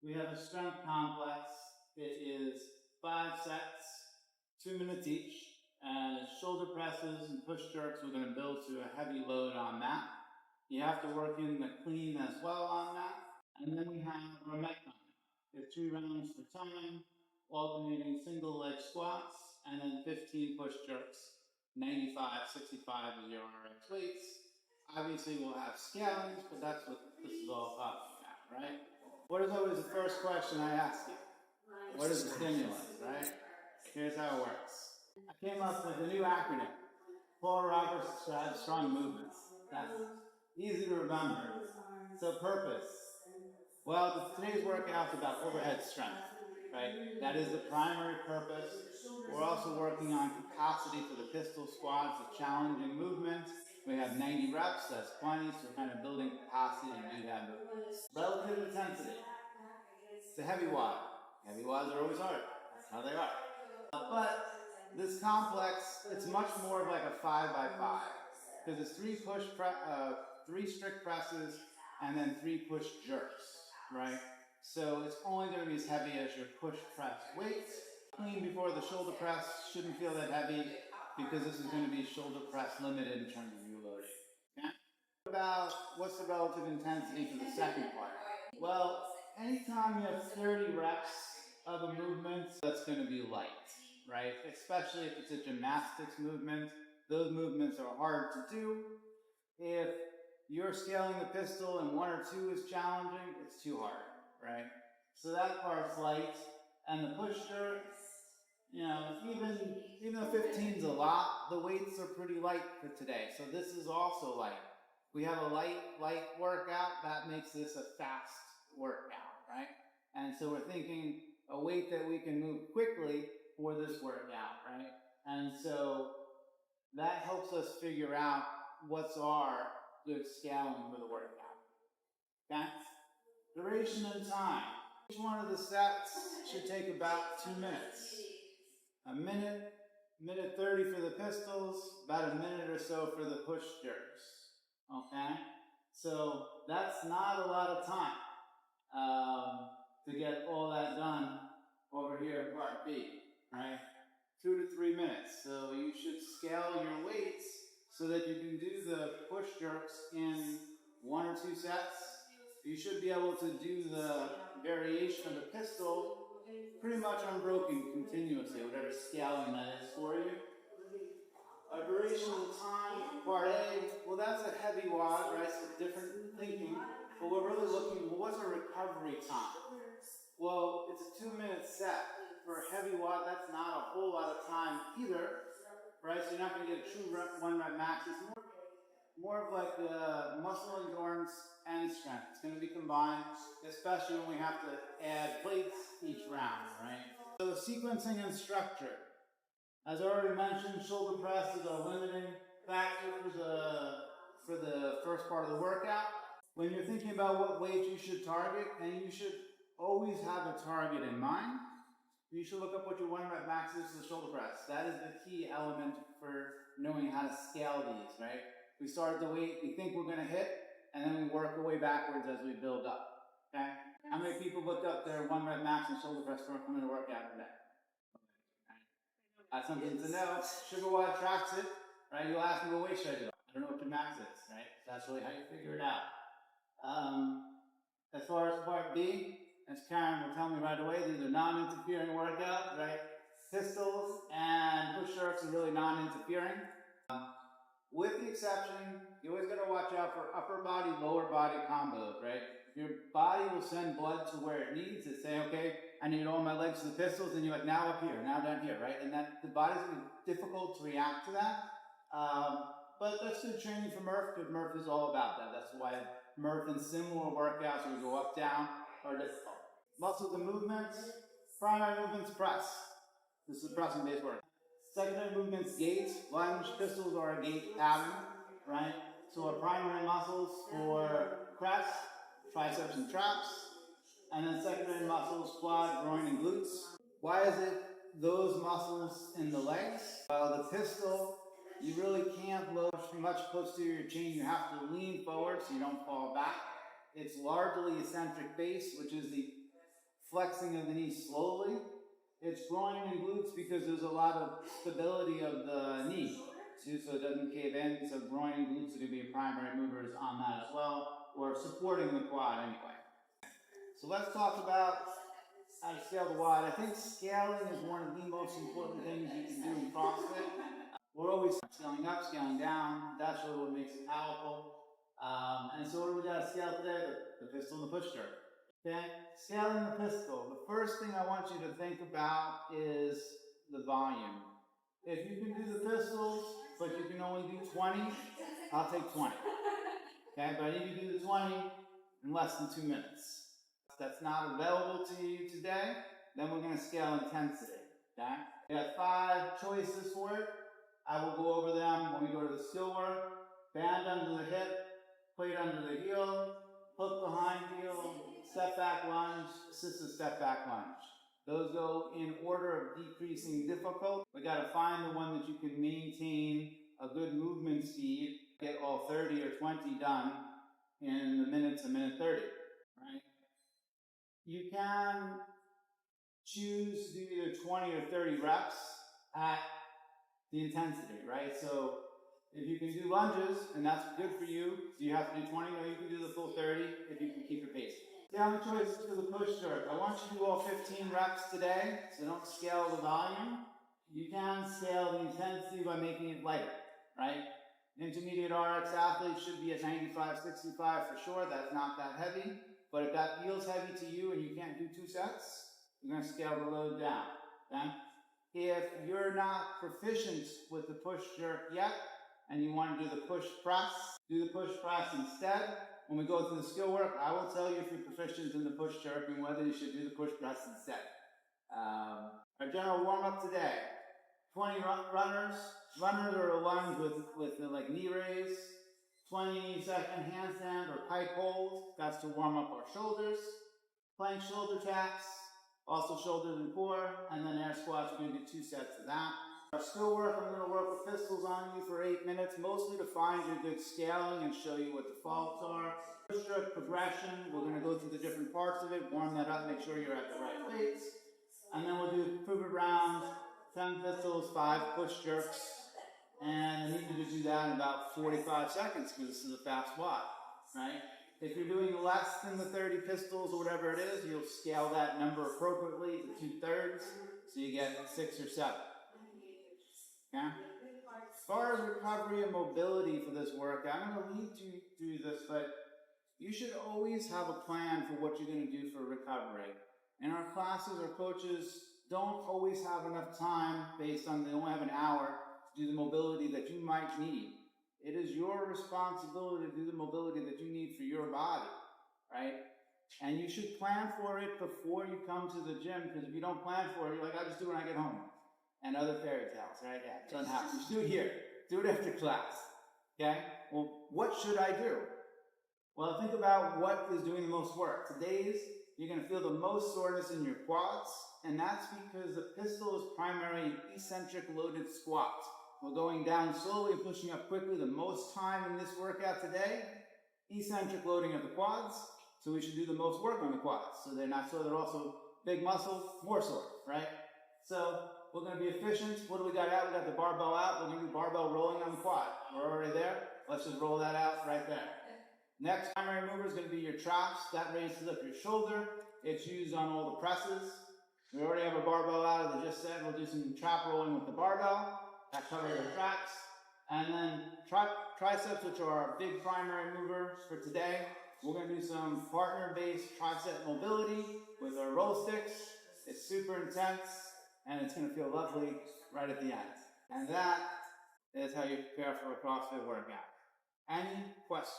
We have a strength complex. It is 5 sets, 2 minutes each, and it's shoulder presses and push jerks. We're going to build to a heavy load on that. You have to work in the clean as well on that. And then we have our Metcon. It's 3 rounds per time, alternating single leg squats, and then 15 push jerks, 95, 65 of your RX weights. Obviously we'll have scalings, but that's what this is all about, right? What is always the first question I ask you? What is the stimulus, right? Here's how it works. I came up with a new acronym, Paul Roberts Strong Movements. That's easy to remember. So purpose. Well, today's workout's about overhead strength, right? That is the primary purpose. We're also working on capacity for the pistol squats, a challenging movement. We have 90 reps, that's plenty, so we're kind of building capacity to do that movement. Relative intensity. It's a heavy WOD. Heavy WODs are always hard. That's how they are. But this complex, it's much more of like a 5x5 because it's 3 strict presses and then 3 push jerks, right? So it's only going to be as heavy as your push press weights. Clean before the shoulder press, shouldn't feel that heavy because this is going to be shoulder press limited in terms of your loading. Okay? What about what's the relative intensity for the second part? Well, anytime you have 30 reps of a movement, that's going to be light, right? Especially if it's a gymnastics movement. Those movements are hard to do. If you're scaling the pistol and 1 or 2 is challenging, it's too hard, right? So that part's light. And the push jerk, you know, even though 15 is a lot, the weights are pretty light for today. So this is also light. We have a light workout. That makes this a fast workout, right? And so we're thinking a weight that we can move quickly for this workout, right? And so that helps us figure out what's our good scaling for the workout. Okay? Duration and time. Each one of the sets should take about 2 minutes. A minute, minute 30 for the pistols, about a minute or so for the push jerks. Okay? So that's not a lot of time to get all that done over here in part B, right? 2 to 3 minutes. So you should scale your weights so that you can do the push jerks in 1 or 2 sets. You should be able to do the variation of the pistol pretty much unbroken continuously, whatever scaling that is for you. A duration of time, part A, well that's a heavy WOD, right? So different thinking. But we're really looking, well, what's a recovery time? Well, it's a 2-minute set. For a heavy WOD, that's not a whole lot of time either, right? So you're not going to get a true 1 rep max. It's more of like the muscle endurance and strength. It's going to be combined, especially when we have to add plates each round, right? So sequencing and structure. As I already mentioned, shoulder press is a limiting factor for the first part of the workout. When you're thinking about what weight you should target, and you should always have a target in mind, you should look up what your 1 rep max is for the shoulder press. That is the key element for knowing how to scale these, right? We start at the weight we think we're going to hit, and then we work our way backwards as we build up. Okay? How many people looked up their 1 rep max and shoulder press for coming to workout today? That's something to know. SugarWOD tracks it, right? You'll ask me, what weight should I do? I don't know what your max is, right? That's really how you figure it out. As far as part B, as Karen will tell me right away, these are non-interfering workouts, right? Pistols and push jerks are really non-interfering. With the exception, you always got to watch out for upper body, lower body combos, right? Your body will send blood to where it needs. It say, okay, I need all my legs to the pistols, and you're like, now up here, now down here, right? And that the body's going to be difficult to react to that. But that's good training for Murph, because Murph is all about that. That's why Murph and similar workouts where we go up, down, are difficult. Muscles and movements. Primary movements, press. This is pressing-based work. Secondary movements, gait. Lunge, pistols are a gait pattern, right? So our primary muscles for press, triceps and traps, and then secondary muscles, quad, groin, and glutes. Why is it those muscles in the legs? Well, the pistol, you really can't load much posterior chain. You have to lean forward so you don't fall back. It's largely eccentric base, which is the flexing of the knee slowly. It's groin and glutes because there's a lot of stability of the knee, too, so it doesn't cave in. So groin and glutes are going to be primary movers on that as well, or supporting the quad anyway. So let's talk about how to scale the WOD. I think scaling is one of the most important things you can do in CrossFit. We're always scaling up, scaling down. That's really what makes it powerful. And so what do we got to scale today? The pistol and the push jerk. Okay, scaling the pistol. The first thing I want you to think about is the volume. If you can do the pistols, but you can only do 20, I'll take 20. Okay, but I need you to do the 20 in less than 2 minutes. If that's not available to you today, then we're going to scale intensity. Okay, we got 5 choices for it. I will go over them when we go to the skill work. Band under the hip, plate under the heel, hook behind heel, step back lunge, assisted step back lunge. Those go in order of decreasing difficulty. We got to find the one that you can maintain a good movement speed, get all 30 or 20 done in the minute to minute 30, right? You can choose to do either 20 or 30 reps at the intensity, right? So if you can do lunges, and that's good for you, so you have to do 20, or you can do the full 30 if you can keep your pace. Down choice to the push jerk. I want you to do all 15 reps today, so don't scale the volume. You can scale the intensity by making it lighter, right? Intermediate RX athletes should be at 95, 65 for sure. That's not that heavy. But if that feels heavy to you and you can't do 2 sets, you're going to scale the load down. Okay? If you're not proficient with the push jerk yet, and you want to do the push press instead. When we go through the skill work, I will tell you if you're proficient in the push jerk and whether you should do the push press instead. Our general warm-up today, 20 runners. Runners are a lunge with like knee raise, 20-second handstand or pike hold. That's to warm up our shoulders. Plank shoulder taps, also shoulders and core, and then air squats. We're going to do 2 sets of that. Our skill work, I'm going to work with pistols on you for 8 minutes, mostly to find your good scaling and show you what the faults are. Push jerk progression, we're going to go through the different parts of it, warm that up, make sure you're at the right weights. And then we'll do prove it round, 10 pistols, 5 push jerks. And I need you to do that in about 45 seconds because this is a fast WOD, right? If you're doing less than the 30 pistols or whatever it is, you'll scale that number appropriately to 2/3, so you get 6 or 7. Okay? As far as recovery and mobility for this workout, I'm going to lead you through this, but you should always have a plan for what you're going to do for recovery. In our classes, our coaches don't always have enough time based on they only have an hour to do the mobility that you might need. It is your responsibility to do the mobility that you need for your body, right? And you should plan for it before you come to the gym, because if you don't plan for it, you're like, I'll just do it when I get home. And other fairy tales, right? Yeah, it doesn't happen. Just do it here. Do it after class. Okay? Well, what should I do? Well, think about what is doing the most work. Today's, you're going to feel the most soreness in your quads, and that's because the pistol is primarily an eccentric loaded squat. We're going down slowly and pushing up quickly the most time in this workout today. Eccentric loading of the quads, so we should do the most work on the quads. So they're also big muscles, more sore, right? So we're going to be efficient. What do we got out? We got the barbell out. We're going to do barbell rolling on the quad. We're already there. Let's just roll that out right there. Next primary mover is going to be your traps. That raises up your shoulder. It's used on all the presses. We already have a barbell out, as I just said. We'll do some trap rolling with the barbell. That covers our traps. And then triceps, which are our big primary mover for today. We're going to do some partner-based tricep mobility with our roll sticks. It's super intense, and it's going to feel lovely right at the end. And that is how you prepare for a CrossFit workout. Any questions?